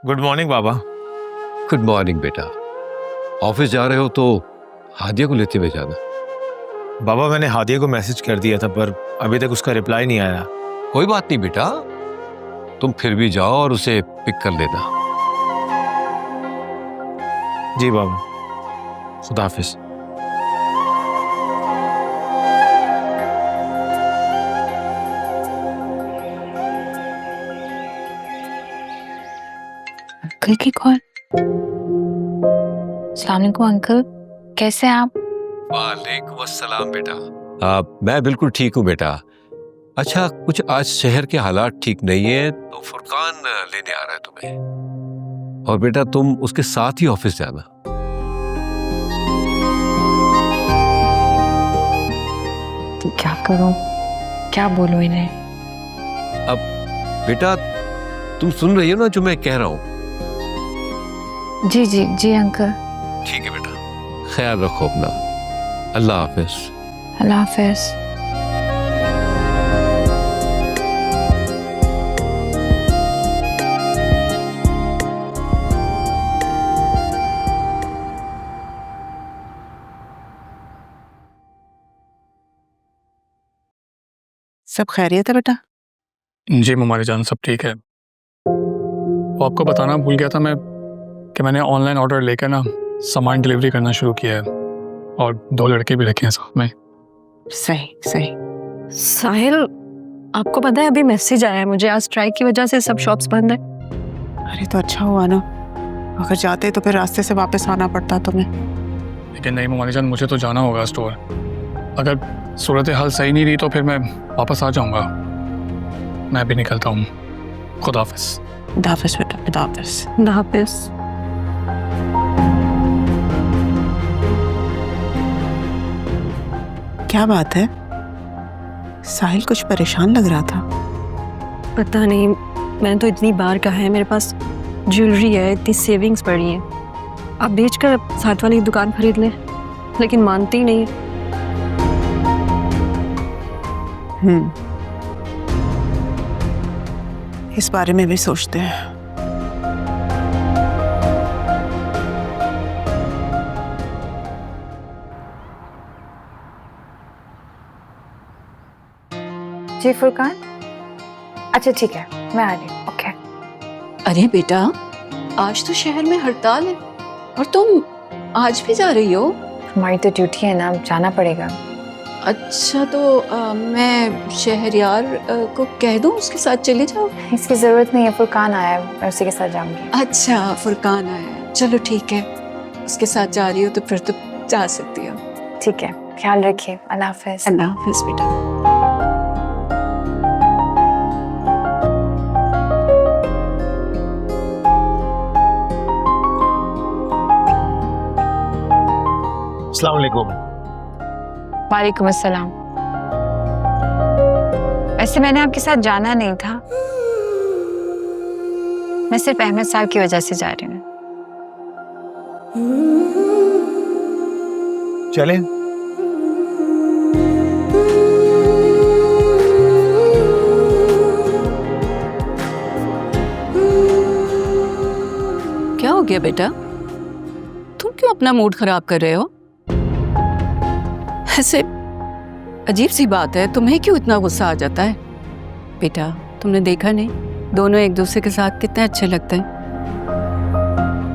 Good morning बाबा। Good morning बेटा। Office जा रहे हो तो हादिया को लेते हुए जाना। बाबा मैंने हादिया को मैसेज कर दिया था पर अभी तक उसका रिप्लाई नहीं आया। कोई बात नहीं बेटा, तुम फिर भी जाओ और उसे पिक कर लेना। जी बाबा, खुदा हाफिज। अंकल की कॉल। अस्सलाम वालेकुम अंकल, कैसे हैं आप? वालेकुम अस्सलाम बेटा। मैं बिल्कुल ठीक हूँ बेटा। अच्छा, कुछ आज शहर के हालात ठीक नहीं है तो फुरकान लेने आ रहा है तुम्हें, और बेटा तुम उसके साथ ही ऑफिस जाना। तो क्या करूं, क्या बोलूं इन्हें? अब बेटा तुम सुन रही हो ना जो मैं कह रहा हूँ? जी जी जी अंकल। ठीक है बेटा, ख्याल रखो अपना। अल्लाह हाफिज। अल्लाह हाफिज। सब खैरियत है बेटा? जी ममारी जान, सब ठीक है। वो आपको बताना भूल गया था मैं कि मैंने ऑनलाइन ऑर्डर लेकर ना सामान डिलीवरी करना शुरू किया है, और 2 लड़के भी रखे हैं साथ में। सही सही। साहिल, आपको पता है अभी मैसेज आया है मुझे, आज स्ट्राइक की वजह से सब शॉप्स बंद है। अरे तो अच्छा हुआ ना, अगर जाते तो फिर रास्ते से वापस आना पड़ता तुम्हें। लेकिन नहीं ममारी जान, मुझे तो जाना होगा स्टोर। अगर सूरत हाल सही नहीं रही तो फिर मैं वापस आ जाऊंगा। मैं भी निकलता हूँ। खुदा हाफिज। खुदा हाफिज बेटा, खुदा हाफिज। खुदा हाफिज। क्या बात है, साहिल कुछ परेशान लग रहा था। पता नहीं, मैंने तो इतनी बार कहा है मेरे पास ज्वेलरी है, इतनी सेविंग्स पड़ी हैं, आप बेचकर साथ वाली दुकान खरीद लें, लेकिन मानती ही नहीं है। इस बारे में भी सोचते हैं। जी फुरकान, अच्छा ठीक है, मैं आ रही हूँ। ओके। अरे बेटा, आज तो शहर में हड़ताल है और तुम आज भी जा रही हो? हमारी तो ड्यूटी है ना, जाना पड़ेगा। अच्छा तो मैं शहरयार को कह दूं उसके साथ चले जाओ? इसकी जरूरत नहीं है, फुरकान आया है, मैं उसी के साथ जाऊंगी। अच्छा, फुरकान आया है, चलो ठीक है, उसके साथ जा रही हो तो फिर तो जा सकती हो। ठीक है, ख्याल रखिए। अल्लाह हाफिज। अल्लाह हाफिज बेटा। अस्सलाम वालेकुम। वालेकुम अस्सलाम। वैसे मैंने आपके साथ जाना नहीं था, मैं सिर्फ अहमद साहब की वजह से जा रही हूँ। चलें? क्या हो गया बेटा, तुम क्यों अपना मूड खराब कर रहे हो? ऐसे अजीब सी बात है, तुम्हें क्यों इतना गुस्सा आ जाता है? बेटा तुमने देखा नहीं, दोनों एक दूसरे के साथ कितने अच्छे लगते हैं।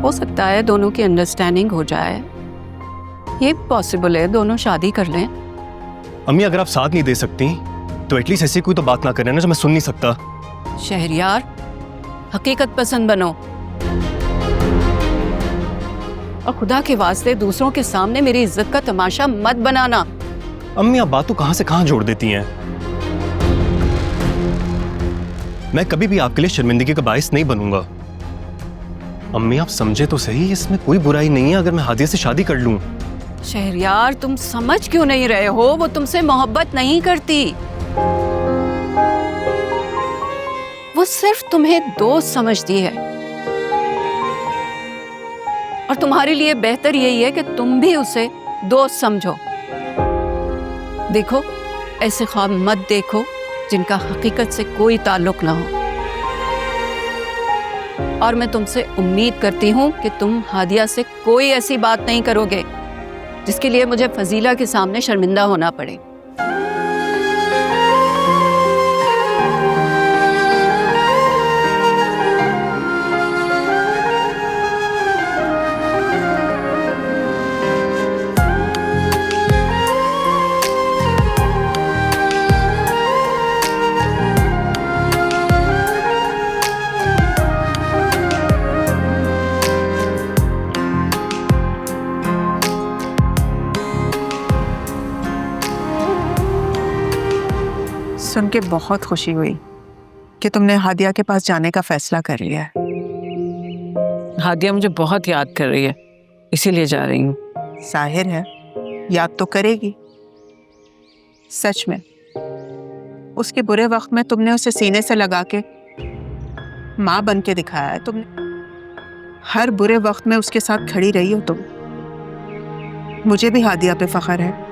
हो सकता है दोनों की अंडरस्टैंडिंग हो जाए, ये पॉसिबल है, दोनों शादी कर लें। अम्मी अगर आप साथ नहीं दे सकती तो एटलीस्ट ऐसी कोई तो बात ना करें ना जो मैं सुन नहीं सकता। शहरयार, हकीकत पसंद बनो और खुदा के वास्ते दूसरों के सामने मेरी इज्जत का तमाशा मत बनाना। अम्मी आप बात तो कहां से कहां जोड़ देती हैं। मैं कभी भी आपके लिए शर्मिंदगी का बाइस नहीं बनूंगा। अम्मी आप समझे तो सही, इसमें कोई बुराई नहीं है अगर मैं हादिया से शादी कर लूं। शहरयार, तुम समझ क्यों नहीं रहे हो? वो तुमसे मोहब्बत नहीं करती, वो सिर्फ तुम्हें दोस्त समझती है, और तुम्हारे लिए बेहतर यही है कि तुम भी उसे दोस्त समझो। देखो, ऐसे ख्वाब मत देखो जिनका हकीकत से कोई ताल्लुक ना हो। और मैं तुमसे उम्मीद करती हूँ कि तुम हादिया से कोई ऐसी बात नहीं करोगे जिसके लिए मुझे फजीला के सामने शर्मिंदा होना पड़े। सुन के बहुत खुशी हुई कि तुमने हादिया के पास जाने का फैसला कर लिया है। हादिया मुझे बहुत याद कर रही है, इसीलिए जा रही हूँ। जाहिर है याद तो करेगी। सच में उसके बुरे वक्त में तुमने उसे सीने से लगा के माँ बन के दिखाया है। तुमने हर बुरे वक्त में उसके साथ खड़ी रही हो तुम। मुझे भी हादिया पे फख्र है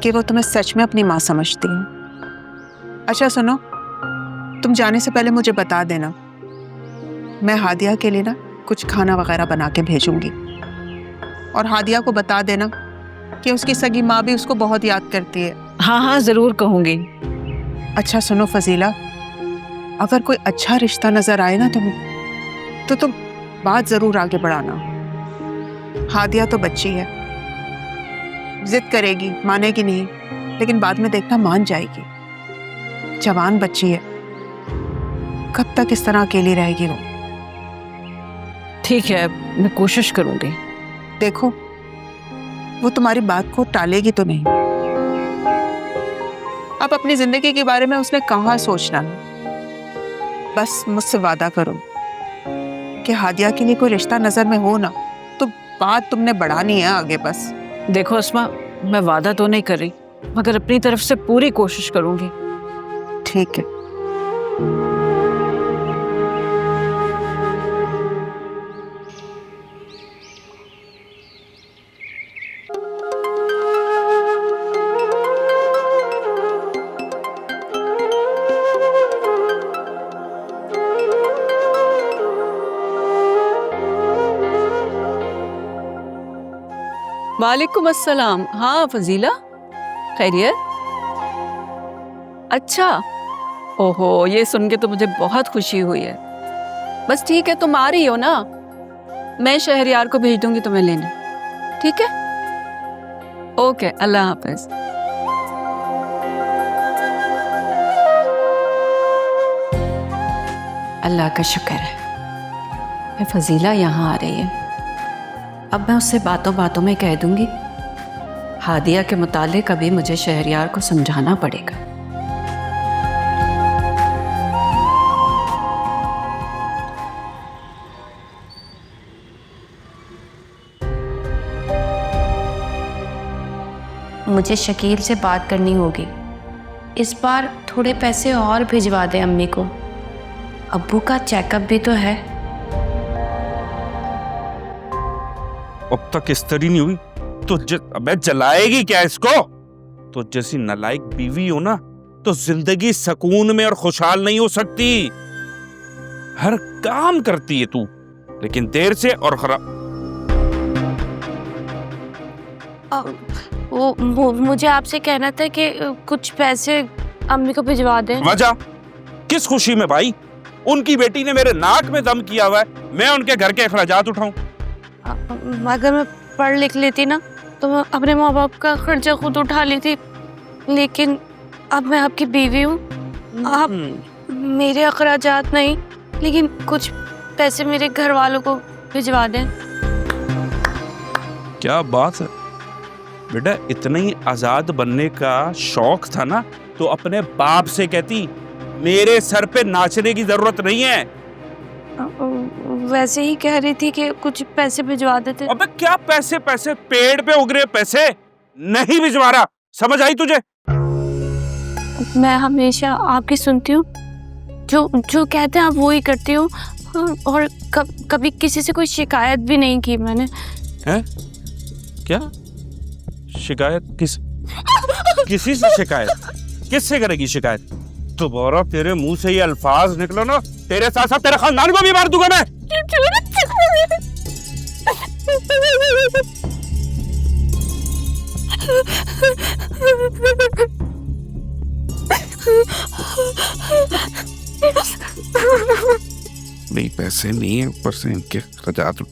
कि वो तुम्हें सच में अपनी माँ समझती है। अच्छा सुनो, तुम जाने से पहले मुझे बता देना, मैं हादिया के लिए ना कुछ खाना वगैरह बना के भेजूंगी। और हादिया को बता देना कि उसकी सगी माँ भी उसको बहुत याद करती है। हाँ हाँ जरूर कहूँगी। अच्छा सुनो फजीला, अगर कोई अच्छा रिश्ता नजर आए ना तुम्हें तो तुम बात जरूर आगे बढ़ाना। हादिया तो बच्ची है, जिद करेगी, मानेगी नहीं, लेकिन बाद में देखना मान जाएगी। जवान बच्ची है, कब तक इस तरह अकेली रहेगी वो। ठीक है, मैं कोशिश करूंगी। देखो वो तुम्हारी बात को टालेगी तो नहीं। अब अपनी जिंदगी के बारे में उसने कहाँ सोचना है। बस मुझसे वादा करो कि हादिया के लिए कोई रिश्ता नजर में हो ना तो बात तुमने बढ़ानी है आगे। बस देखो अस्मा, मैं वादा तो नहीं कर रही, मगर अपनी तरफ से पूरी कोशिश करूंगी। ठीक है। वालेकुम अस्सलाम। हाँ फजीला, खैरियत? अच्छा, ओहो, ये सुन के तो मुझे बहुत खुशी हुई है। बस ठीक है, तुम आ रही हो ना, मैं शहरयार को भेज दूंगी तुम्हें लेने। ठीक है, ओके, अल्लाह हाफिज। अल्लाह का शुक्र है मैं फजीला यहाँ आ रही है। अब मैं उससे बातों बातों में कह दूंगी हादिया के मुतालिक अभी मुझे शहरयार को समझाना पड़ेगा। मुझे शकील से बात करनी होगी। इस बार थोड़े पैसे और भिजवा दे अम्मी को, अब्बू का चेकअप भी तो है। अब तक इस्त्री नहीं हुई तो अबे जलाएगी क्या इसको? तो जैसी नालायक बीवी हो ना तो जिंदगी सुकून में और खुशहाल नहीं हो सकती। हर काम करती है तू, लेकिन देर से और खराब। वो मुझे आपसे कहना था कि कुछ पैसे अम्मी को भिजवा दें। वजह किस खुशी में भाई? उनकी बेटी ने मेरे नाक में दम किया हुआ है, मैं उनके घर के अखराजात उठाऊं? अगर मैं पढ़ लिख लेती ना तो मैं अपने माँ बाप का खर्चा खुद उठा लेती, लेकिन अब मैं आपकी बीवी हूँ। आप मेरे अखराजात नहीं, लेकिन कुछ पैसे मेरे घर वालों को भिजवा दें। क्या बात है बेटा, इतना ही आजाद बनने का शौक था ना तो अपने बाप से कहती मेरे सर पे नाचने की जरूरत नहीं है। वैसे ही कह रही थी कि कुछ पैसे भिजवा देते। अबे क्या पैसे? पैसे पेड़ पे उग रहे पैसे नहीं भिजवा रहा, समझ आई तुझे? मैं हमेशा आपकी सुनती हूँ, जो कहते हैं आप वो ही करती हूँ, और कभी किसी से कोई शिकायत भी नहीं की मैंने। हैं? क्या शिकायत? किसी से शिकायत? किससे करेगी शिकायत? दोबारा तेरे मुंह से ये अल्फाज निकलो ना, तेरे साथ साथ तेरे खानदान को भी मार दूंगा मैं। नहीं पैसे नहीं है, ऊपर से इनके खर्चात उठा।